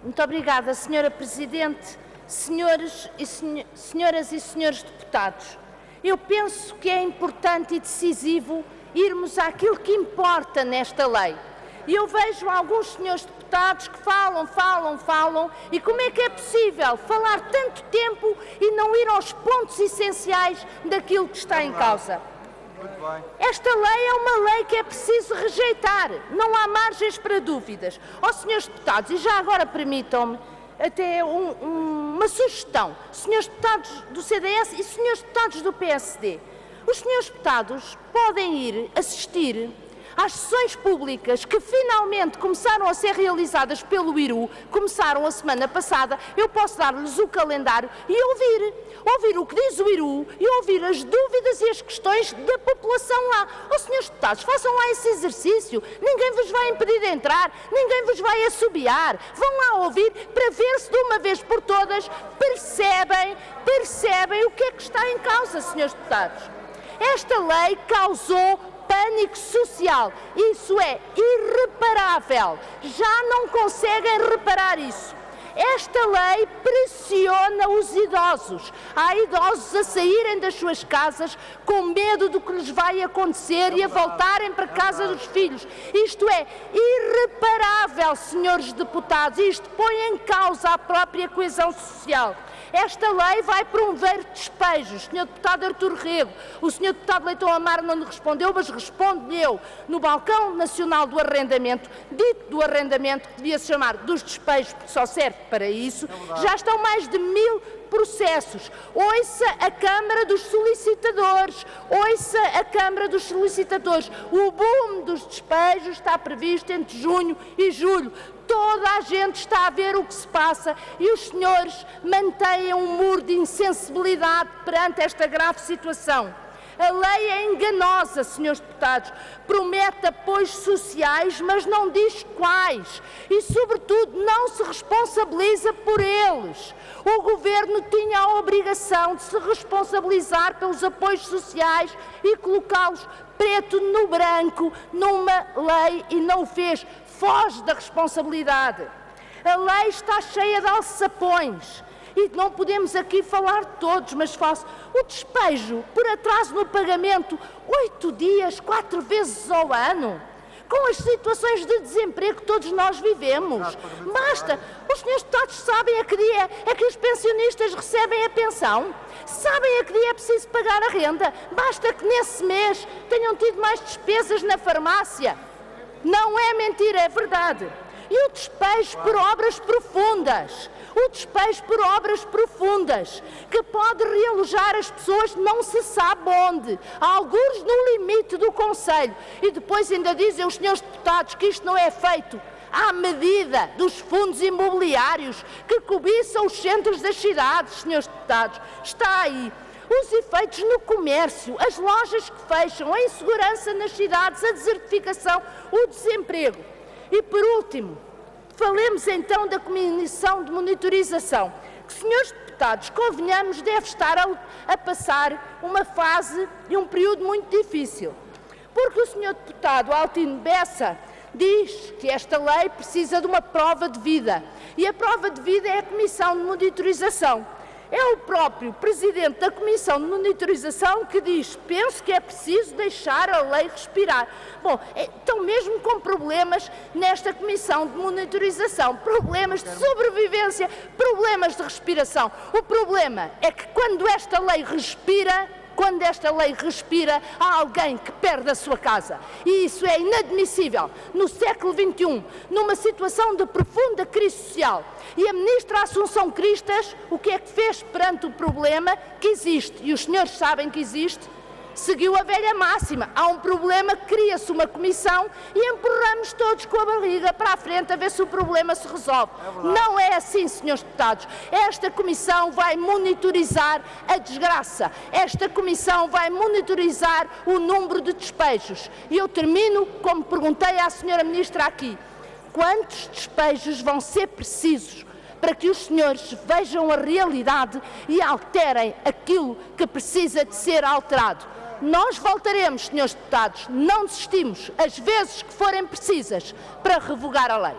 Muito obrigada, Senhora Presidente, senhoras e senhores deputados. Eu penso que é importante e decisivo irmos àquilo que importa nesta lei. E eu vejo alguns senhores deputados que falam, e como é que é possível falar tanto tempo e não ir aos pontos essenciais daquilo que está em causa? Esta lei é uma lei que é preciso rejeitar, não há margens para dúvidas. Ó, senhores deputados, e já agora permitam-me até uma sugestão, senhores deputados do CDS e senhores deputados do PSD, os senhores deputados podem ir assistir às sessões públicas que finalmente começaram a ser realizadas pelo IRU, começaram a semana passada. Eu posso dar-lhes o calendário e ouvir o que diz o IRU e ouvir as dúvidas e as questões da população lá. Ó, senhores deputados, façam lá esse exercício, ninguém vos vai impedir de entrar, ninguém vos vai assobiar, vão lá ouvir para ver se de uma vez por todas percebem o que é que está em causa, senhores deputados. Esta lei causou pânico social. Isso é irreparável. Já não conseguem reparar isso. Esta lei pressiona os idosos. Há idosos a saírem das suas casas com medo do que lhes vai acontecer e a voltarem para casa dos filhos. Isto é irreparável, senhores deputados. Isto põe em causa a própria coesão social. Esta lei vai promover despejos. O Sr. Deputado Artur Rego, o Sr. Deputado Leitão Amaro não lhe respondeu, mas respondo-lhe eu, no Balcão Nacional do Arrendamento, dito do arrendamento, que devia se chamar dos despejos, porque só serve para isso, já estão mais de 1000 processos. Ouça a Câmara dos Solicitadores, O boom dos despejos está previsto entre junho e julho. Toda a gente está a ver o que se passa e os senhores mantêm um muro de insensibilidade perante esta grave situação. A lei é enganosa, senhores deputados, promete apoios sociais, mas não diz quais e, sobretudo, não se responsabiliza por eles. O Governo tinha a obrigação de se responsabilizar pelos apoios sociais e colocá-los preto no branco numa lei e não o fez. Foge da responsabilidade. A lei está cheia de alçapões. E não podemos aqui falar todos, mas faço o despejo por atraso no pagamento 8 dias, 4 vezes ao ano, com as situações de desemprego que todos nós vivemos. Basta, os senhores deputados sabem a que dia é que os pensionistas recebem a pensão? Sabem a que dia é preciso pagar a renda? Basta que nesse mês tenham tido mais despesas na farmácia. Não é mentira, é verdade. E o despejo por obras profundas. Que pode realojar as pessoas não se sabe onde, alguns no limite do concelho. E depois ainda dizem os senhores deputados que isto não é feito à medida dos fundos imobiliários que cobiçam os centros das cidades, senhores deputados. Está aí. Os efeitos no comércio, as lojas que fecham, a insegurança nas cidades, a desertificação, o desemprego. E por último, falemos então da Comissão de Monitorização, que, senhores deputados, convenhamos, deve estar a passar uma fase e um período muito difícil. Porque o senhor deputado Altino Bessa diz que esta lei precisa de uma prova de vida. E a prova de vida é a Comissão de Monitorização. É o próprio Presidente da Comissão de Monitorização que diz: penso que é preciso deixar a lei respirar. Bom, estão mesmo com problemas nesta Comissão de Monitorização, problemas de sobrevivência, problemas de respiração. O problema é que quando esta lei respira, há alguém que perde a sua casa. E isso é inadmissível no século XXI, numa situação de profunda crise social. E a ministra Assunção Cristas, o que é que fez perante o problema que existe? E os senhores sabem que existe. Seguiu a velha máxima. Há um problema, cria-se uma comissão e empurramos todos com a barriga para a frente a ver se o problema se resolve. Não é assim, senhores deputados. Esta comissão vai monitorizar a desgraça. Esta comissão vai monitorizar o número de despejos. E eu termino como perguntei à senhora ministra aqui. Quantos despejos vão ser precisos para que os senhores vejam a realidade e alterem aquilo que precisa de ser alterado? Nós voltaremos, senhores deputados, não desistimos, as vezes que forem precisas, para revogar a lei.